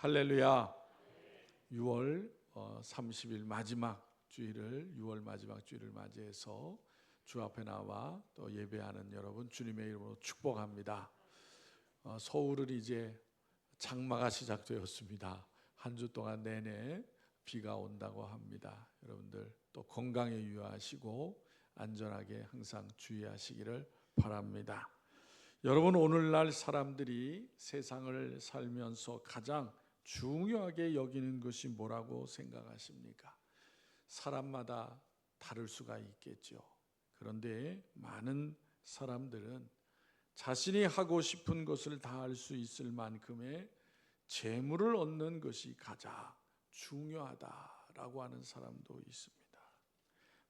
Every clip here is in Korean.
할렐루야. 6월 30일 마지막 주일을 6월 마지막 주일을 맞이해서 주 앞에 나와 또 예배하는 여러분 주님의 이름으로 축복합니다. 서울은 이제 장마가 시작되었습니다. 한 주 동안 내내 비가 온다고 합니다. 여러분들 또 건강에 유의하시고 안전하게 항상 주의하시기를 바랍니다. 여러분, 오늘날 사람들이 세상을 살면서 가장 중요하게 여기는 것이 뭐라고 생각하십니까? 사람마다 다를 수가 있겠죠. 그런데 많은 사람들은 자신이 하고 싶은 것을 다 할 수 있을 만큼의 재물을 얻는 것이 가장 중요하다라고 하는 사람도 있습니다.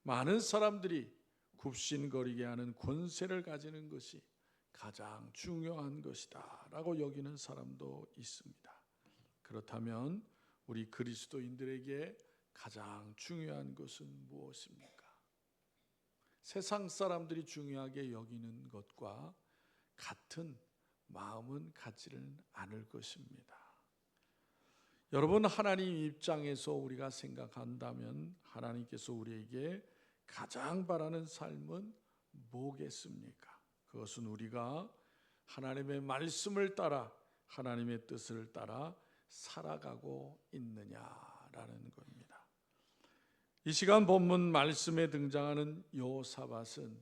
많은 사람들이 굽신거리게 하는 권세를 가지는 것이 가장 중요한 것이다 라고 여기는 사람도 있습니다. 그렇다면 우리 그리스도인들에게 가장 중요한 것은 무엇입니까? 세상 사람들이 중요하게 여기는 것과 같은 마음은 갖지는 않을 것입니다. 여러분, 하나님 입장에서 우리가 생각한다면 하나님께서 우리에게 가장 바라는 삶은 뭐겠습니까? 그것은 우리가 하나님의 말씀을 따라 하나님의 뜻을 따라 살아가고 있느냐라는 겁니다. 이 시간 본문 말씀에 등장하는 여호사밧은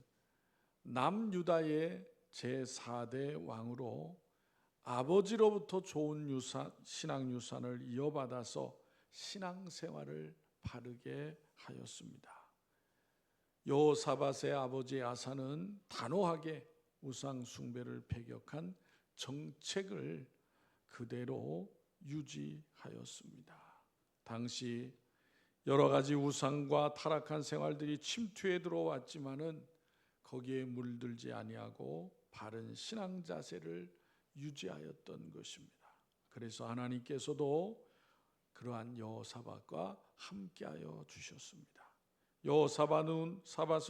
남유다의 제4대 왕으로 아버지로부터 좋은 신앙 유산을 이어받아서 신앙생활을 바르게 하였습니다. 여호사밧의 아버지 아사는 단호하게 우상 숭배를 배격한 정책을 그대로 유지하였습니다. 당시 여러 가지 우상과 타락한 생활들이 침투해 들어왔지만은 거기에 물들지 아니하고 바른 신앙 자세를 유지하였던 것입니다. 그래서 하나님께서도 그러한 여호사밧과 함께하여 주셨습니다. 여호사밧은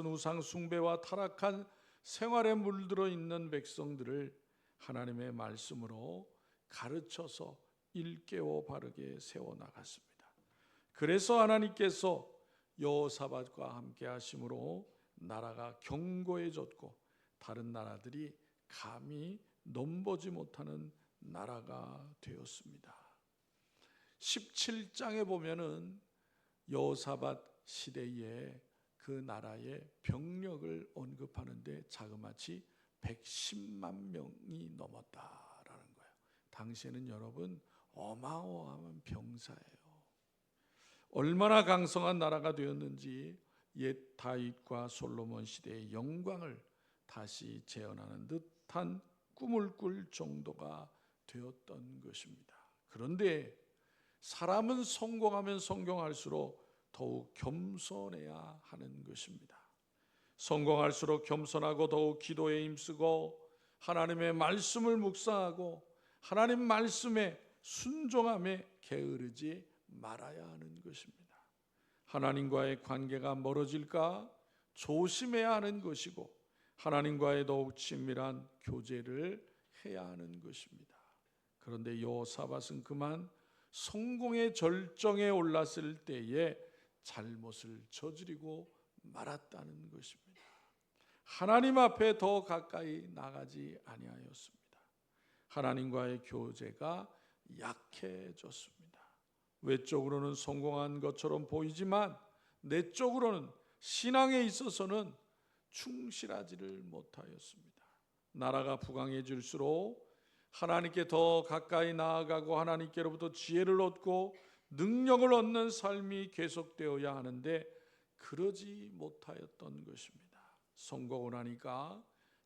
우상 숭배와 타락한 생활에 물들어 있는 백성들을 하나님의 말씀으로 가르쳐서 일깨워 바르게 세워나갔습니다. 그래서 하나님께서 여호사밧과 함께 하심으로 나라가 견고해졌고 다른 나라들이 감히 넘보지 못하는 나라가 되었습니다. 17장에 보면은 여호사밧 시대에 그 나라의 병력을 언급하는데 자그마치 110만 명이 넘었다라는 거예요. 당시에는 여러분 어마어마한 병사예요. 얼마나 강성한 나라가 되었는지 옛 다윗과 솔로몬 시대의 영광을 다시 재현하는 듯한 꿈을 꿀 정도가 되었던 것입니다. 그런데 사람은 성공하면 성공할수록 더욱 겸손해야 하는 것입니다. 성공할수록 겸손하고 더욱 기도에 힘쓰고 하나님의 말씀을 묵상하고 하나님 말씀에 순종함에 게으르지 말아야 하는 것입니다. 하나님과의 관계가 멀어질까 조심해야 하는 것이고 하나님과의 더욱 친밀한 교제를 해야 하는 것입니다. 그런데 여호사밧은 그만 성공의 절정에 올랐을 때에 잘못을 저지르고 말았다는 것입니다. 하나님 앞에 더 가까이 나가지 아니하였습니다. 하나님과의 교제가 약해졌습니다. 외적으로는 성공한 것처럼 보이지만 내적으로는 신앙에 있어서는 충실하지를 못하였습니다. 나라가 부강해질수록 하나님께 더 가까이 나아가고 하나님께로부터 지혜를 얻고 능력을 얻는 삶이 계속되어야 하는데 그러지 못하였던 것입니다. 성공을 하니까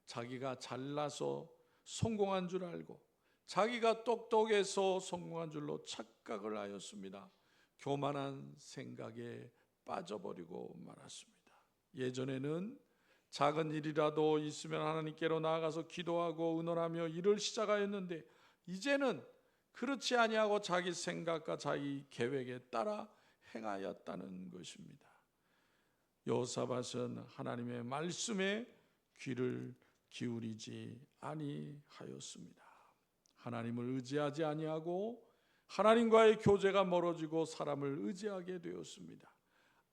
자기가 잘나서 성공한 줄 알고 자기가 똑똑해서 성공한 줄로 착각을 하였습니다. 교만한 생각에 빠져버리고 말았습니다. 예전에는 작은 일이라도 있으면 하나님께로 나아가서 기도하고 의논하며 일을 시작하였는데 이제는 그렇지 아니하고 자기 생각과 자기 계획에 따라 행하였다는 것입니다. 여호사밧은 하나님의 말씀에 귀를 기울이지 아니하였습니다. 하나님을 의지하지 아니하고 하나님과의 교제가 멀어지고 사람을 의지하게 되었습니다.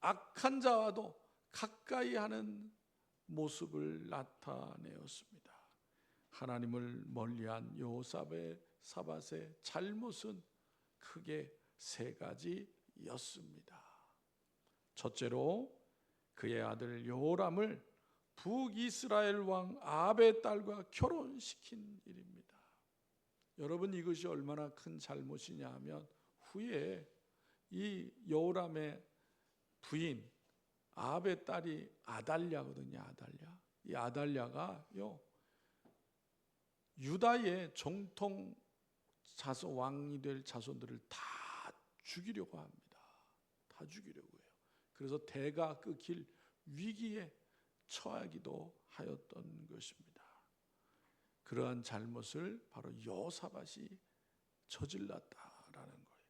악한 자와도 가까이 하는 모습을 나타내었습니다. 하나님을 멀리한 여호사밧의 잘못은 크게 세 가지였습니다. 첫째로 그의 아들 여호람을 북이스라엘 왕 아합의 딸과 결혼시킨 일입니다. 여러분, 이것이 얼마나 큰 잘못이냐 하면 후에 이 여호람의 부인 아합의 딸이 아달랴거든요. 이 아달랴가요, 유다의 정통 왕이 될 자손들을 다 죽이려고 합니다. 다 죽이려고 해요. 그래서 대가 끊길 위기에 처하기도 하였던 것입니다. 그러한 잘못을 바로 여호사밧이 저질렀다라는 거예요.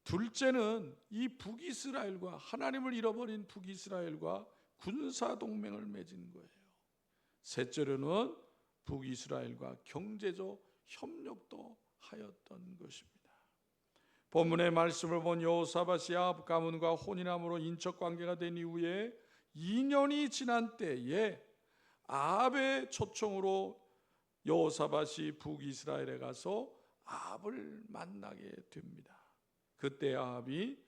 둘째는 이 북이스라엘과, 하나님을 잃어버린 북이스라엘과 군사 동맹을 맺은 거예요. 셋째로는 북이스라엘과 경제적 협력도 하였던 것입니다. 본문의 말씀을 본 여호사밧이 아합 가문과 혼인함으로 인척 관계가 된 이후에 2년이 지난 때에 아합의 초청으로 여호사밧이 북이스라엘에 가서 아합을 만나게 됩니다. 그때 아합이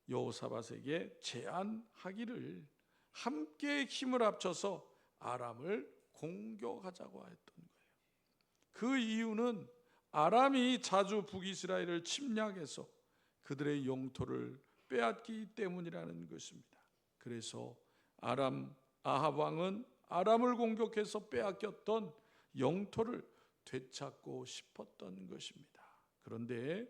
여호사밧에게 제안하기를 함께 힘을 합쳐서 아람을 공격하자고 했던 거예요. 그 이유는 아람이 자주 북이스라엘을 침략해서 그들의 영토를 빼앗기 때문이라는 것입니다. 그래서 아합 왕은 아람을 공격해서 빼앗겼던 영토를 되찾고 싶었던 것입니다. 그런데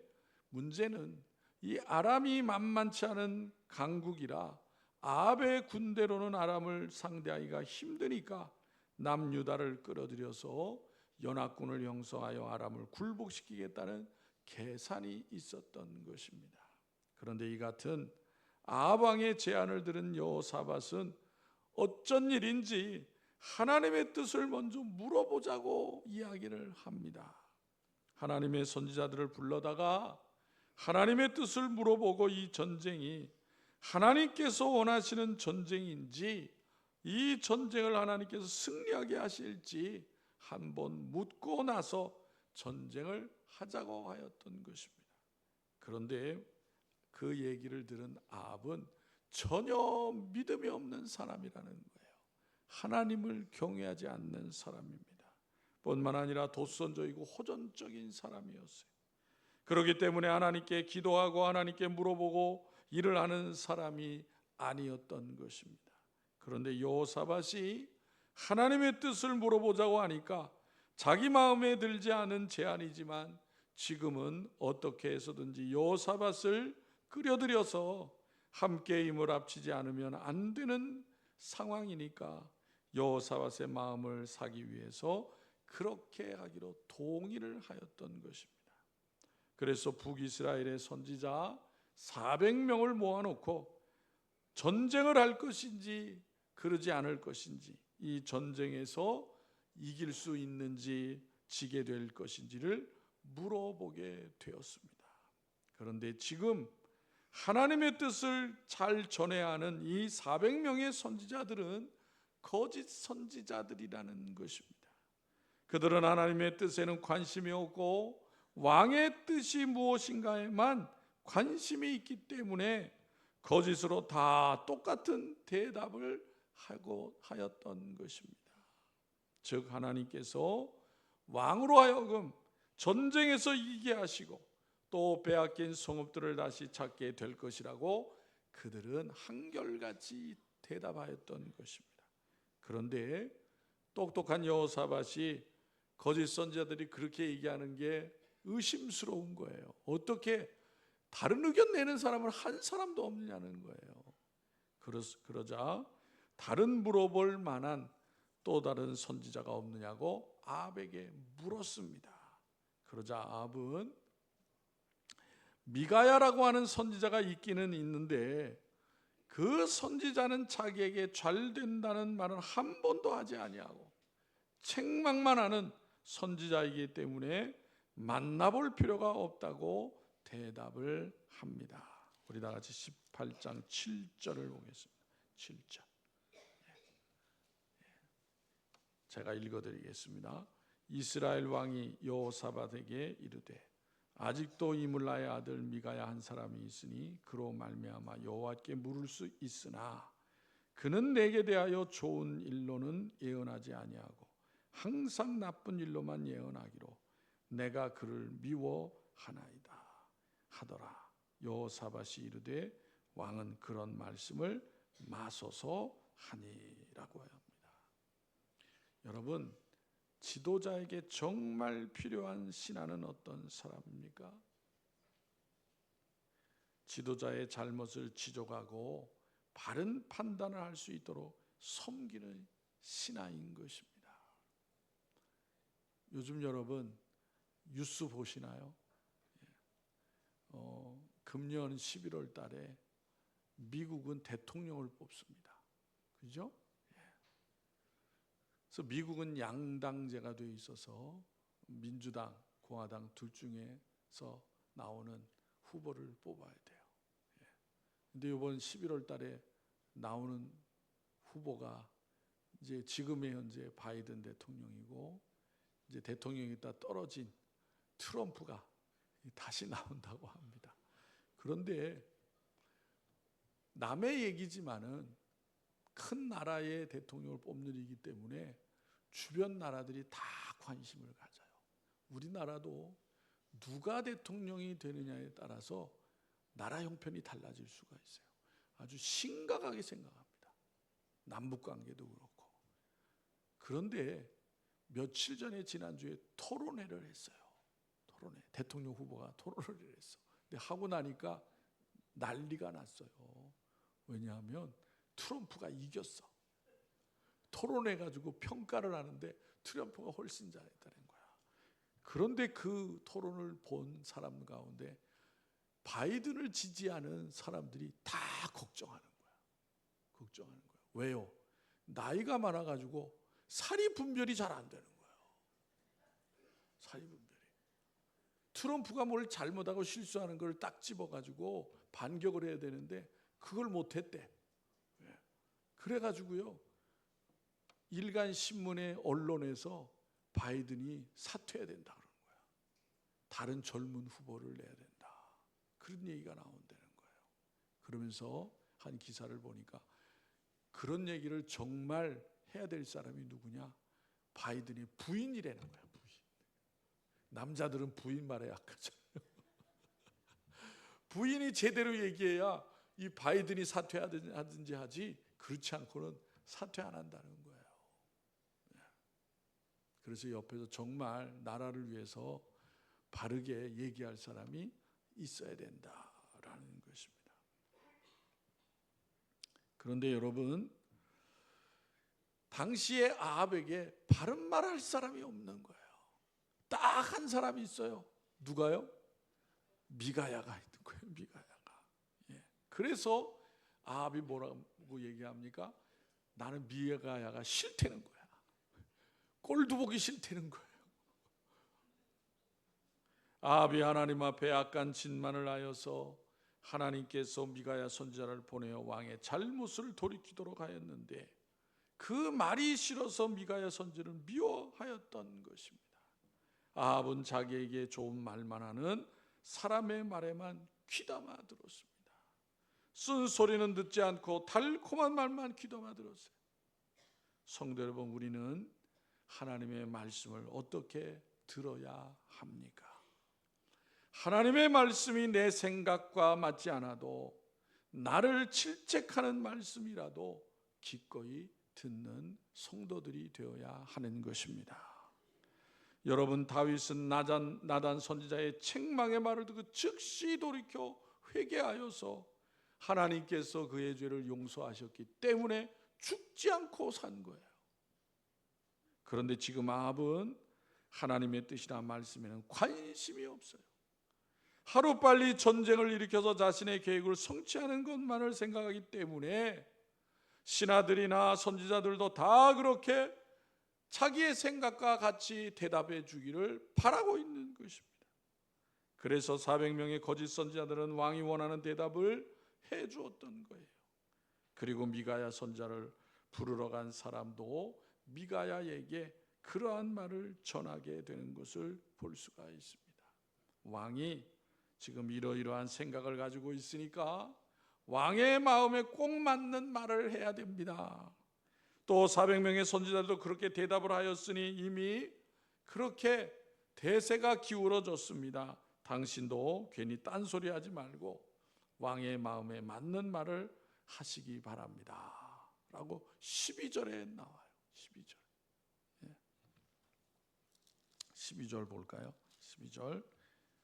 문제는 이 아람이 만만치 않은 강국이라 아합의 군대로는 아람을 상대하기가 힘드니까 남유다를 끌어들여서 연합군을 형성하여 아람을 굴복시키겠다는 계산이 있었던 것입니다. 그런데 이 같은 아합 왕의 제안을 들은 여호사밧은 어쩐 일인지 하나님의 뜻을 먼저 물어보자고 이야기를 합니다. 하나님의 선지자들을 불러다가 하나님의 뜻을 물어보고 이 전쟁이 하나님께서 원하시는 전쟁인지, 이 전쟁을 하나님께서 승리하게 하실지 한번 묻고 나서 전쟁을 하자고 하였던 것입니다. 그런데 그 얘기를 들은 아합은 전혀 믿음이 없는 사람이라는 거예요. 하나님을 경외하지 않는 사람입니다. 뿐만 아니라 도선적이고 호전적인 사람이었어요. 그렇기 때문에 하나님께 기도하고 하나님께 물어보고 일을 하는 사람이 아니었던 것입니다. 그런데 여호사밧이 하나님의 뜻을 물어보자고 하니까 자기 마음에 들지 않은 제안이지만 지금은 어떻게 해서든지 여호사밧을 끌어들여서 함께 힘을 합치지 않으면 안 되는 상황이니까 여호사밧의 마음을 사기 위해서 그렇게 하기로 동의를 하였던 것입니다. 그래서 북이스라엘의 선지자 400명을 모아놓고 전쟁을 할 것인지 그러지 않을 것인지, 이 전쟁에서 이길 수 있는지 지게 될 것인지를 물어보게 되었습니다. 그런데 지금 하나님의 뜻을 잘 전해야 하는 이 400명의 선지자들은 거짓 선지자들이라는 것입니다. 그들은 하나님의 뜻에는 관심이 없고 왕의 뜻이 무엇인가에만 관심이 있기 때문에 거짓으로 다 똑같은 대답을 하고 하였던 것입니다. 즉 하나님께서 왕으로 하여금 전쟁에서 이기게 하시고 또 빼앗긴 성읍들을 다시 찾게 될 것이라고 그들은 한결같이 대답하였던 것입니다. 그런데 똑똑한 여호사밧이 거짓 선지자들이 그렇게 얘기하는 게 의심스러운 거예요. 어떻게 다른 의견 내는 사람은 한 사람도 없느냐는 거예요. 그러자 다른 물어볼 만한 또 다른 선지자가 없느냐고 아합에게 물었습니다. 그러자 아합은 미가야라고 하는 선지자가 있기는 있는데 그 선지자는 자기에게 잘 된다는 말은 한 번도 하지 아니하고 책망만 하는 선지자이기 때문에 만나볼 필요가 없다고 대답을 합니다. 우리 다 같이 18장 7절을 보겠습니다. 7절. 제가 읽어드리겠습니다. 이스라엘 왕이 여호사밧에게 이르되 아직도 이물라의 아들 미가야 한 사람이 있으니 그로 말미암아 여호와께 물을 수 있으나 그는 내게 대하여 좋은 일로는 예언하지 아니하고 항상 나쁜 일로만 예언하기로 내가 그를 미워하나이다 하더라. 여호사밧이 이르되 왕은 그런 말씀을 마소서 하니라고 합니다. 여러분, 지도자에게 정말 필요한 신하는 어떤 사람입니까? 지도자의 잘못을 지적하고 바른 판단을 할 수 있도록 섬기는 신하인 것입니다. 요즘 여러분 뉴스 보시나요? 금년 11월 달에 미국은 대통령을 뽑습니다. 그죠? 그래서 미국은 양당제가 되어 있어서 민주당, 공화당 둘 중에서 나오는 후보를 뽑아야 돼요. 근데 이번 11월 달에 나오는 후보가 이제 지금의 현재 바이든 대통령이고 이제 대통령이 다 떨어진 트럼프가 다시 나온다고 합니다. 그런데 남의 얘기지만은 큰 나라의 대통령을 뽑는 일이기 때문에 주변 나라들이 다 관심을 가져요. 우리나라도 누가 대통령이 되느냐에 따라서 나라 형편이 달라질 수가 있어요. 아주 심각하게 생각합니다. 남북관계도 그렇고. 그런데 며칠 전에 지난주에 토론회를 했어요. 토론회. 대통령 후보가 토론회를 했어. 근데 하고 나니까 난리가 났어요. 왜냐하면 트럼프가 이겼어. 토론해 가지고 평가를 하는데 트럼프가 훨씬 잘했다는 거야. 그런데 그 토론을 본 사람 가운데 바이든을 지지하는 사람들이 다 걱정하는 거야. 걱정하는 거야. 왜요? 나이가 많아 가지고 사리 분별이 잘 안 되는 거예요. 사리 분별이. 트럼프가 뭘 잘못하고 실수하는 걸 딱 집어 가지고 반격을 해야 되는데 그걸 못 했대. 그래 가지고요. 일간 신문의 언론에서 바이든이 사퇴해야 된다 그러는 거야. 다른 젊은 후보를 내야 된다. 그런 얘기가 나온다는 거예요. 그러면서 한 기사를 보니까 그런 얘기를 정말 해야 될 사람이 누구냐? 바이든의 부인이라는 거야. 부인. 남자들은 부인 말에 약하잖아요. 부인이 제대로 얘기해야 이 바이든이 사퇴하든지 하지 그렇지 않고는 사퇴 안 한다는 거예요. 그래서 옆에서 정말 나라를 위해서 바르게 얘기할 사람이 있어야 된다라는 것입니다. 그런데 여러분, 당시에 아합에게 바른 말할 사람이 없는 거예요. 딱 한 사람이 있어요. 누가요? 미가야가 있는 거예요. 미가야가. 그래서 아합이 뭐라고 얘기합니까? 나는 미가야가 싫다는 거야. 꼴도 보기 싫다는 거예요. 아합이 하나님 앞에 악한 짓만을 하여서 하나님께서 미가야 선지자를 보내어 왕의 잘못을 돌이키도록 하였는데 그 말이 싫어서 미가야 선지자를 미워하였던 것입니다. 아합은 자기에게 좋은 말만 하는 사람의 말에만 귀담아 들었습니다. 쓴 소리는 듣지 않고 달콤한 말만 귀담아 들었어요. 성도 여러분, 우리는 하나님의 말씀을 어떻게 들어야 합니까? 하나님의 말씀이 내 생각과 맞지 않아도 나를 질책하는 말씀이라도 기꺼이 듣는 성도들이 되어야 하는 것입니다. 여러분, 다윗은 나단 선지자의 책망의 말을 듣고 즉시 돌이켜 회개하여서 하나님께서 그의 죄를 용서하셨기 때문에 죽지 않고 산 거예요. 그런데 지금 아합은 하나님의 뜻이나 말씀에는 관심이 없어요. 하루빨리 전쟁을 일으켜서 자신의 계획을 성취하는 것만을 생각하기 때문에 신하들이나 선지자들도 다 그렇게 자기의 생각과 같이 대답해 주기를 바라고 있는 것입니다. 그래서 400명의 거짓 선지자들은 왕이 원하는 대답을 해 주었던 거예요. 그리고 미가야 선지자를 부르러 간 사람도 미가야에게 그러한 말을 전하게 되는 것을 볼 수가 있습니다. 왕이 지금 이러이러한 생각을 가지고 있으니까 왕의 마음에 꼭 맞는 말을 해야 됩니다. 또 400명의 선지자들도 그렇게 대답을 하였으니 이미 그렇게 대세가 기울어졌습니다. 당신도 괜히 딴소리하지 말고 왕의 마음에 맞는 말을 하시기 바랍니다 라고 12절에 나와요. 12절 12절 볼까요? 12절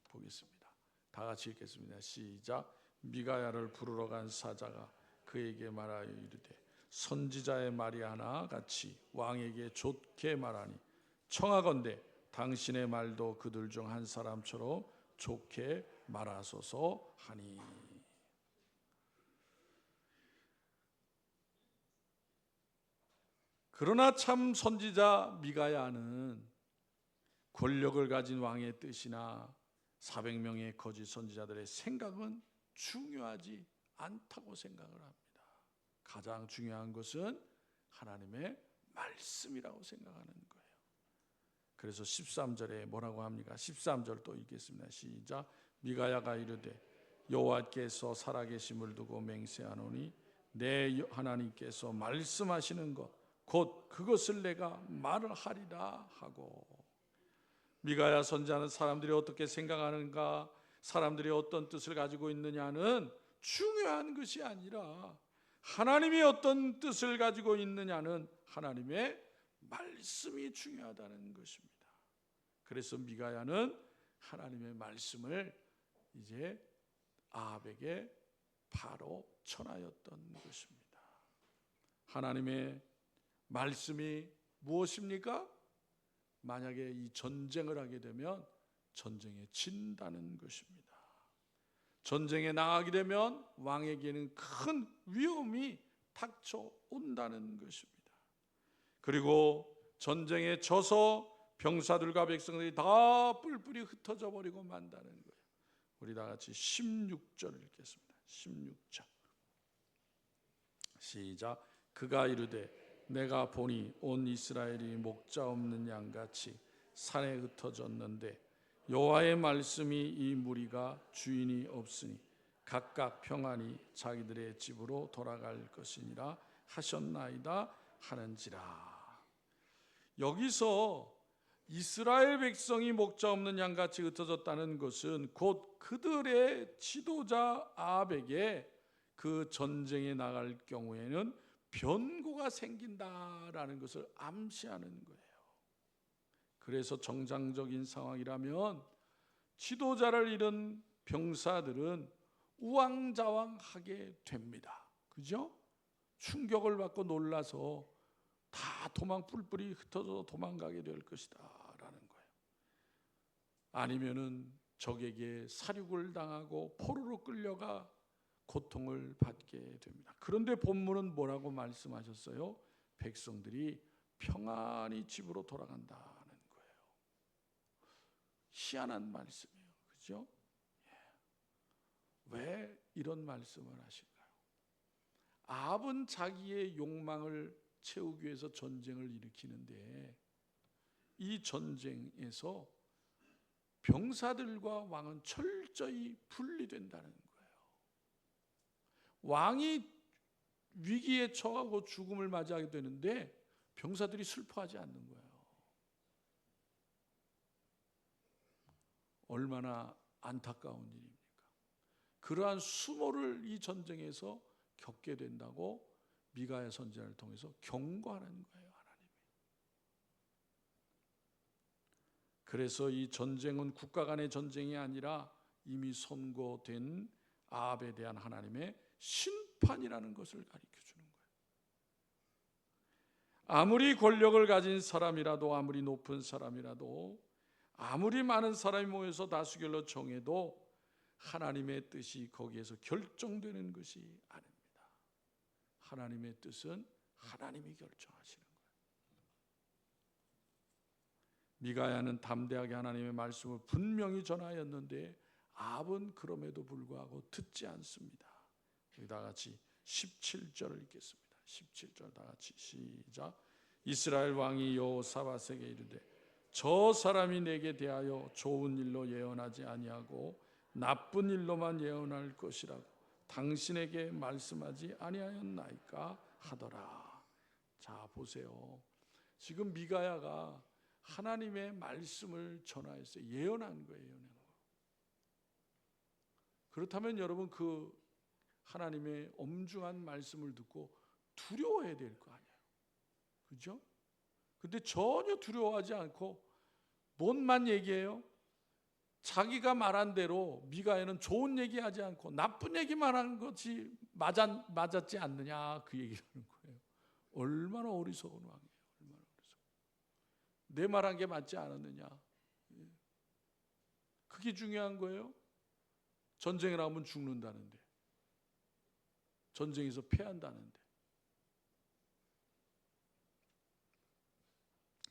보겠습니다. 다 같이 읽겠습니다. 시작. 미가야를 부르러 간 사자가 그에게 말하여 이르되 선지자의 말이 하나 같이 왕에게 좋게 말하니 청하건대 당신의 말도 그들 중 한 사람처럼 좋게 말하소서 하니. 그러나 참 선지자 미가야는 권력을 가진 왕의 뜻이나 400명의 거짓 선지자들의 생각은 중요하지 않다고 생각을 합니다. 가장 중요한 것은 하나님의 말씀이라고 생각하는 거예요. 그래서 13절에 뭐라고 합니까? 13절 또 읽겠습니다. 시작. 미가야가 이르되 여호와께서 살아계심을 두고 맹세하노니 내 하나님께서 말씀하시는 것 곧 그것을 내가 말을 하리라 하고. 미가야 선지자는 사람들이 어떻게 생각하는가, 사람들이 어떤 뜻을 가지고 있느냐는 중요한 것이 아니라 하나님이 어떤 뜻을 가지고 있느냐는 하나님의 말씀이 중요하다는 것입니다. 그래서 미가야는 하나님의 말씀을 이제 아합에게 바로 전하였던 것입니다. 하나님의 말씀이 무엇입니까? 만약에 이 전쟁을 하게 되면 전쟁에 진다는 것입니다. 전쟁에 나가게 되면 왕에게는 큰 위험이 닥쳐온다는 것입니다. 그리고 전쟁에 져서 병사들과 백성들이 다 뿔뿔이 흩어져 버리고 만다는 거예요. 우리 다 같이 16절 읽겠습니다. 16절 시작. 그가 이르되 내가 보니 온 이스라엘이 목자 없는 양같이 산에 흩어졌는데 여호와의 말씀이 이 무리가 주인이 없으니 각각 평안히 자기들의 집으로 돌아갈 것이니라 하셨나이다 하는지라. 여기서 이스라엘 백성이 목자 없는 양같이 흩어졌다는 것은 곧 그들의 지도자 아합에게 그 전쟁에 나갈 경우에는 변고가 생긴다라는 것을 암시하는 거예요. 그래서 정상적인 상황이라면 지도자를 잃은 병사들은 우왕좌왕하게 됩니다. 그죠? 충격을 받고 놀라서 다 뿔뿔이 흩어져 도망가게 될 것이다 라는 거예요. 아니면은 적에게 살육을 당하고 포로로 끌려가 고통을 받게 됩니다. 그런데 본문은 뭐라고 말씀하셨어요? 백성들이 평안히 집으로 돌아간다는 거예요. 희한한 말씀이에요. 그죠? 왜 이런 말씀을 하실까요? 아합은 자기의 욕망을 채우기 위해서 전쟁을 일으키는데 이 전쟁에서 병사들과 왕은 철저히 분리된다는 거예요. 왕이 위기에 처하고 죽음을 맞이하게 되는데 병사들이 슬퍼하지 않는 거예요. 얼마나 안타까운 일입니까? 그러한 수모를 이 전쟁에서 겪게 된다고 미가야 선지자를 통해서 경고하는 거예요, 하나님이. 그래서 이 전쟁은 국가 간의 전쟁이 아니라 이미 선고된 아합에 대한 하나님의 심판이라는 것을 가르쳐 주는 거예요. 아무리 권력을 가진 사람이라도, 아무리 높은 사람이라도, 아무리 많은 사람이 모여서 다수결로 정해도 하나님의 뜻이 거기에서 결정되는 것이 아닙니다. 하나님의 뜻은 하나님이 결정하시는 거예요. 미가야는 담대하게 하나님의 말씀을 분명히 전하였는데 아합은 그럼에도 불구하고 듣지 않습니다. 우리 다 같이 17절을 읽겠습니다. 17절 다 같이 시작. 이스라엘 왕이 여호사밧에게 이르되 저 사람이 내게 대하여 좋은 일로 예언하지 아니하고 나쁜 일로만 예언할 것이라고 당신에게 말씀하지 아니하였나이까 하더라. 자, 보세요. 지금 미가야가 하나님의 말씀을 전하였어요. 예언한 거예요. 예언한 거. 그렇다면 여러분 그 하나님의 엄중한 말씀을 듣고 두려워해야 될 거 아니에요. 그죠? 근데 전혀 두려워하지 않고 뭔만 얘기해요? 자기가 말한 대로 미가야는 좋은 얘기하지 않고 나쁜 얘기만 한 것이 맞았지 않느냐, 그 얘기를 하는 거예요. 얼마나 어리석은 왕이에요. 얼마나 어리석은. 내 말한 게 맞지 않았느냐. 그게 중요한 거예요. 전쟁에 나오면 죽는다는데, 전쟁에서 패한다는데.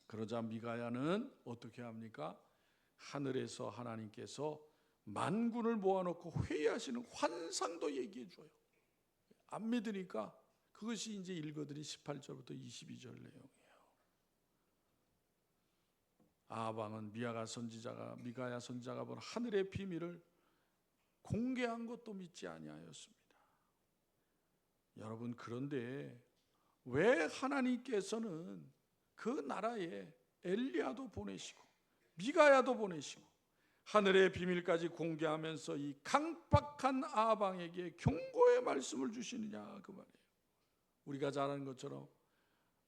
그러자 미가야는 어떻게 합니까? 하늘에서 하나님께서 만군을 모아놓고 회의하시는 환상도 얘기해 줘요. 안 믿으니까 그것이 이제 읽어드린 18절부터 22절 내용이에요. 아합 왕은 미가야 선지자가 본 하늘의 비밀을 공개한 것도 믿지 아니하였습니다. 여러분, 그런데 왜 하나님께서는 그 나라에 엘리야도 보내시고 미가야도 보내시고 하늘의 비밀까지 공개하면서 이 강팍한 아합 왕에게 경고의 말씀을 주시느냐, 그 말이에요. 우리가 잘 아는 것처럼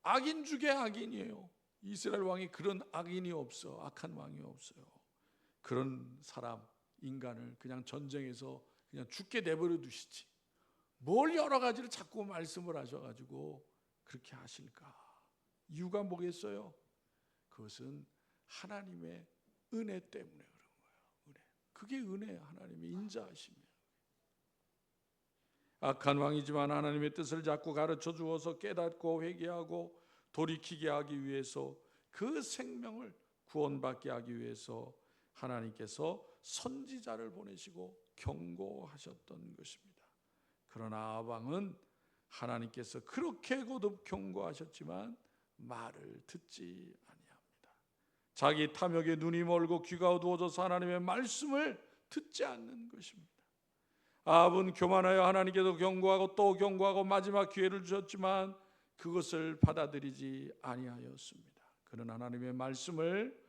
악인 중에 악인이에요. 이스라엘 왕이 그런 악인이 없어. 악한 왕이 없어요. 그런 사람, 인간을 그냥 전쟁에서 그냥 죽게 내버려 두시지 뭘 여러 가지를 자꾸 말씀을 하셔가지고 그렇게 하실까? 이유가 뭐겠어요? 그것은 하나님의 은혜 때문에 그런 거예요. 은혜. 그게 은혜예요. 하나님의 인자하심이에요. 악한 왕이지만 하나님의 뜻을 자꾸 가르쳐 주어서 깨닫고 회개하고 돌이키게 하기 위해서, 그 생명을 구원받게 하기 위해서 하나님께서 선지자를 보내시고 경고하셨던 것입니다. 그러나 아합 왕은 하나님께서 그렇게 거듭 경고하셨지만 말을 듣지 아니합니다. 자기 탐욕에 눈이 멀고 귀가 어두워져서 하나님의 말씀을 듣지 않는 것입니다. 아합은 교만하여 하나님께서 경고하고 또 경고하고 마지막 기회를 주셨지만 그것을 받아들이지 아니하였습니다. 그는 하나님의 말씀을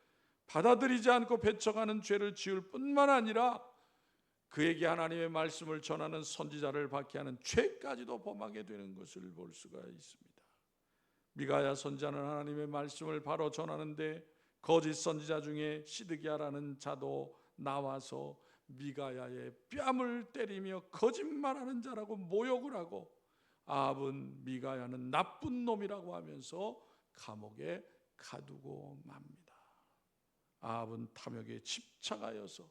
받아들이지 않고 배척하는 죄를 지을 뿐만 아니라 그에게 하나님의 말씀을 전하는 선지자를 박해하는 죄까지도 범하게 되는 것을 볼 수가 있습니다. 미가야 선지자는 하나님의 말씀을 바로 전하는데 거짓 선지자 중에 시드기야라는 자도 나와서 미가야의 뺨을 때리며 거짓말하는 자라고 모욕을 하고, 아합은 미가야는 나쁜 놈이라고 하면서 감옥에 가두고 맙니다. 아합은 탐욕에 집착하여서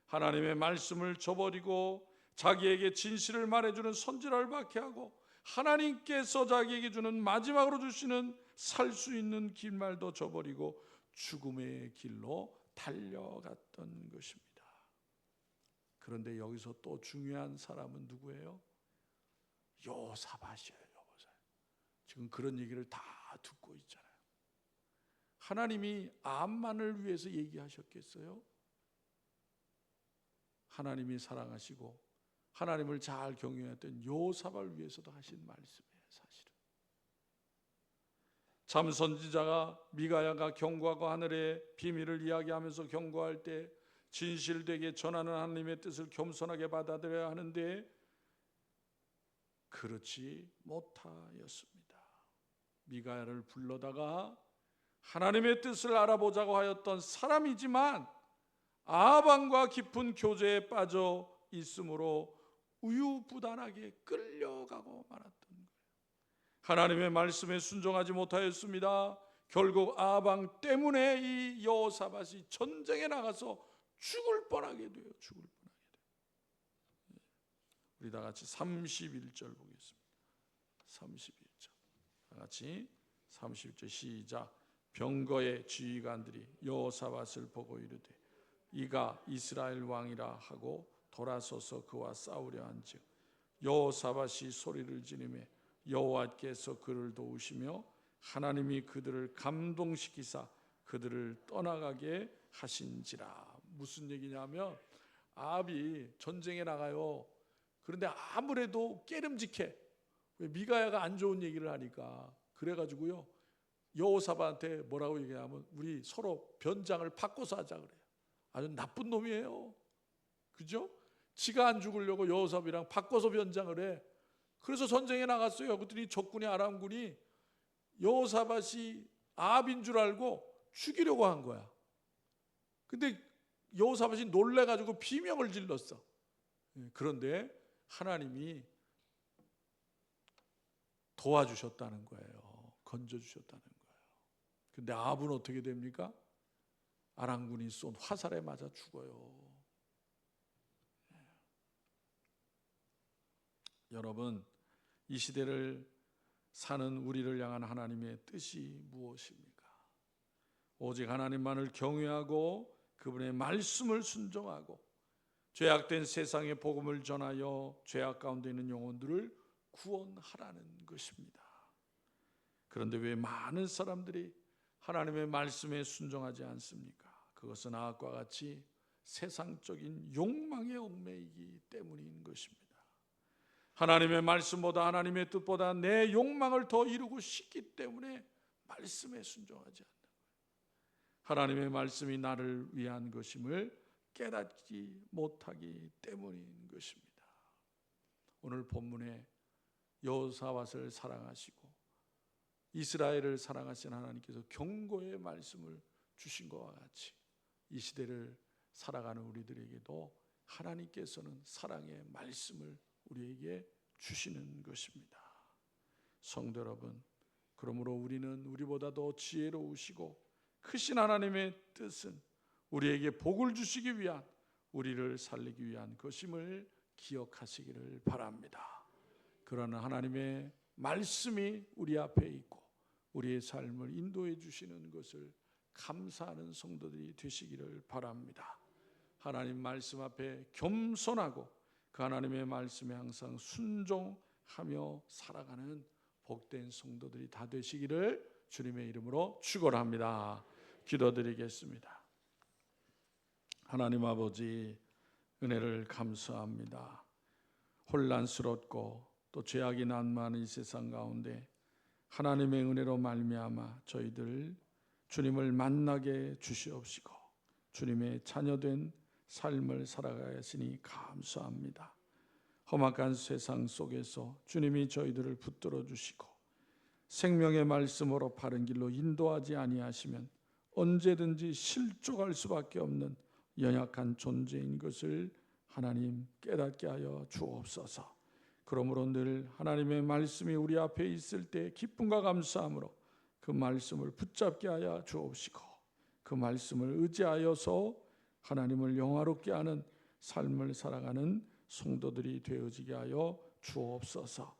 하나님의 말씀을 저버리고 자기에게 진실을 말해주는 선지자를 박해하고 하나님께서 자기에게 주는 마지막으로 주시는 살 수 있는 길말도 저버리고 죽음의 길로 달려갔던 것입니다. 그런데 여기서 또 중요한 사람은 누구예요? 여호사밧이에요. 여호사밧. 지금 그런 얘기를 다 듣고 있잖아요. 하나님이 아합만을 위해서 얘기하셨겠어요? 하나님이 사랑하시고 하나님을 잘 경외했던 여호사밧을 위해서도 하신 말씀이에요. 사실은 참 선지자가 미가야가 경고하고 하늘의 비밀을 이야기하면서 경고할 때 진실되게 전하는 하나님의 뜻을 겸손하게 받아들여야 하는데 그렇지 못하였습니다. 미가야를 불러다가 하나님의 뜻을 알아보자고 하였던 사람이지만 아합 왕과 깊은 교제에 빠져 있으므로 우유부단하게 끌려가고 말았던 거예요. 하나님의 말씀에 순종하지 못하였습니다. 결국 아합 왕 때문에 이 여호사밧이 전쟁에 나가서 죽을 뻔하게 돼요. 죽을 뻔하게 돼요. 우리 다 같이 31절 보겠습니다. 31절. 다 같이 31절 시작. 병거의 지휘관들이 여호사밧을 보고 이르되 이가 이스라엘 왕이라 하고 돌아서서 그와 싸우려 한즉 여호사밧이 소리를 지르매 여호와께서 그를 도우시며 하나님이 그들을 감동시키사 그들을 떠나가게 하신지라. 무슨 얘기냐면 아합이 전쟁에 나가요. 그런데 아무래도 깨름직해. 미가야가 안 좋은 얘기를 하니까. 그래가지고요 여호사밧한테 뭐라고 얘기하면 우리 서로 변장을 바꿔서 하자 그래요. 아주 나쁜 놈이에요. 그죠? 지가 안 죽으려고 여호사밧이랑 바꿔서 변장을 해. 그래서 전쟁에 나갔어요. 그랬더니 적군이 아람군이 여호사밧이 아합인 줄 알고 죽이려고 한 거야. 근데 여호사밧이 놀래가지고 비명을 질렀어. 그런데 하나님이 도와주셨다는 거예요. 건져주셨다는 거예요. 근데 아합은 어떻게 됩니까? 아람군이 쏜 화살에 맞아 죽어요. 여러분, 이 시대를 사는 우리를 향한 하나님의 뜻이 무엇입니까? 오직 하나님만을 경외하고 그분의 말씀을 순종하고 죄악된 세상에 복음을 전하여 죄악 가운데 있는 영혼들을 구원하라는 것입니다. 그런데 왜 많은 사람들이 하나님의 말씀에 순종하지 않습니까? 그것은 아합과 같이 세상적인 욕망에 얽매이기 때문인 것입니다. 하나님의 말씀보다 하나님의 뜻보다 내 욕망을 더 이루고 싶기 때문에 말씀에 순종하지 않는 거예요. 하나님의 말씀이 나를 위한 것임을 깨닫지 못하기 때문인 것입니다. 오늘 본문에 여호사밧을 사랑하시고 이스라엘을 사랑하신 하나님께서 경고의 말씀을 주신 것과 같이 이 시대를 살아가는 우리들에게도 하나님께서는 사랑의 말씀을 우리에게 주시는 것입니다. 성도 여러분, 그러므로 우리는 우리보다 더 지혜로우시고 크신 하나님의 뜻은 우리에게 복을 주시기 위한, 우리를 살리기 위한 것임을 기억하시기를 바랍니다. 그러나 하나님의 말씀이 우리 앞에 있고 우리의 삶을 인도해 주시는 것을 감사하는 성도들이 되시기를 바랍니다. 하나님 말씀 앞에 겸손하고 그 하나님의 말씀에 항상 순종하며 살아가는 복된 성도들이 다 되시기를 주님의 이름으로 축원합니다. 기도드리겠습니다. 하나님 아버지, 은혜를 감사합니다. 혼란스럽고 또 죄악이 난무하는 이 세상 가운데 하나님의 은혜로 말미암아 저희들 주님을 만나게 주시옵시고 주님의 자녀된 삶을 살아가야 하시니 감사합니다. 험악한 세상 속에서 주님이 저희들을 붙들어 주시고 생명의 말씀으로 바른 길로 인도하지 아니하시면 언제든지 실족할 수밖에 없는 연약한 존재인 것을 하나님 깨닫게 하여 주옵소서. 그러므로 늘 하나님의 말씀이 우리 앞에 있을 때 기쁨과 감사함으로 그 말씀을 붙잡게 하여 주옵시고 그 말씀을 의지하여서 하나님을 영화롭게 하는 삶을 살아가는 성도들이 되어지게 하여 주옵소서.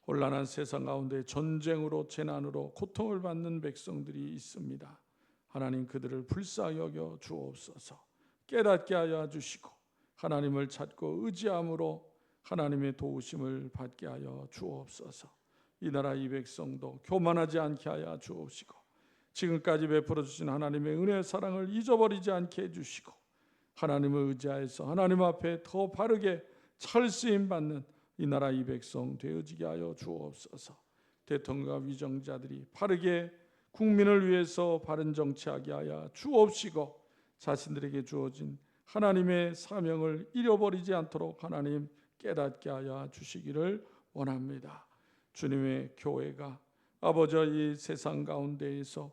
혼란한 세상 가운데 전쟁으로 재난으로 고통을 받는 백성들이 있습니다. 하나님 그들을 불쌍히 여겨 주옵소서. 깨닫게 하여 주시고 하나님을 찾고 의지함으로 하나님의 도우심을 받게 하여 주옵소서. 이 나라 이 백성도 교만하지 않게 하여 주옵시고 지금까지 베풀어 주신 하나님의 은혜의 사랑을 잊어버리지 않게 해주시고 하나님을 의지하여서 하나님 앞에 더 바르게 찰쓰임 받는 이 나라 이 백성 되어지게 하여 주옵소서. 대통령과 위정자들이 바르게 국민을 위해서 바른 정치하게 하여 주옵시고 자신들에게 주어진 하나님의 사명을 잃어버리지 않도록 하나님 깨닫게 하여 주시기를 원합니다. 주님의 교회가 아버지 이 세상 가운데에서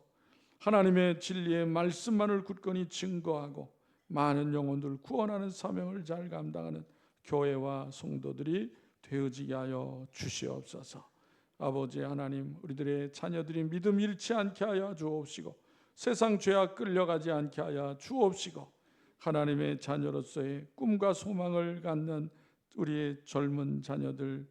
하나님의 진리의 말씀만을 굳건히 증거하고 많은 영혼들 구원하는 사명을 잘 감당하는 교회와 성도들이 되어지게 하여 주시옵소서. 아버지 하나님, 우리들의 자녀들이 믿음 잃지 않게 하여 주옵시고 세상 죄악 끌려가지 않게 하여 주옵시고 하나님의 자녀로서의 꿈과 소망을 갖는 우리의 젊은 자녀들이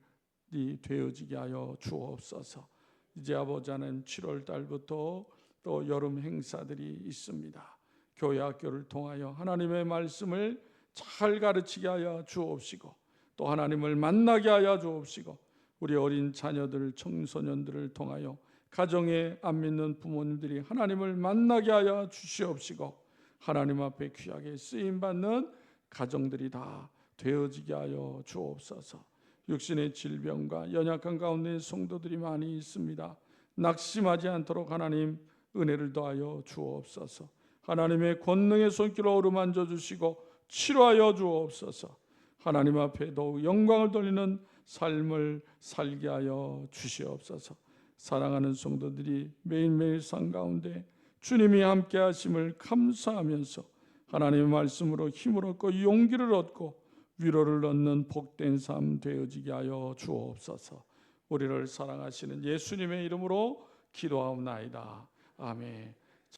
되어지게 하여 주옵소서. 이제 아버지 하나님 7월 달부터 또 여름 행사들이 있습니다. 교회 학교를 통하여 하나님의 말씀을 잘 가르치게 하여 주옵시고, 또 하나님을 만나게 하여 주옵시고, 우리 어린 자녀들, 청소년들을 통하여 가정에 안 믿는 부모님들이 하나님을 만나게 하여 주시옵시고, 하나님 앞에 귀하게 쓰임받는 가정들이 다 되어지게 하여 주옵소서. 육신의 질병과 연약한 가운데 성도들이 많이 있습니다. 낙심하지 않도록 하나님 은혜를 더하여 주옵소서. 하나님의 권능의 손길로 어루만져 주시고 치료하여 주옵소서. 하나님 앞에 더욱 영광을 돌리는 삶을 살게 하여 주시옵소서. 사랑하는 성도들이 매일매일 삶 가운데 주님이 함께 하심을 감사하면서 하나님의 말씀으로 힘을 얻고 용기를 얻고 위로를 얻는 복된 삶 되어지게 하여 주옵소서. 우리를 사랑하시는 예수님의 이름으로 기도하옵나이다. 아멘.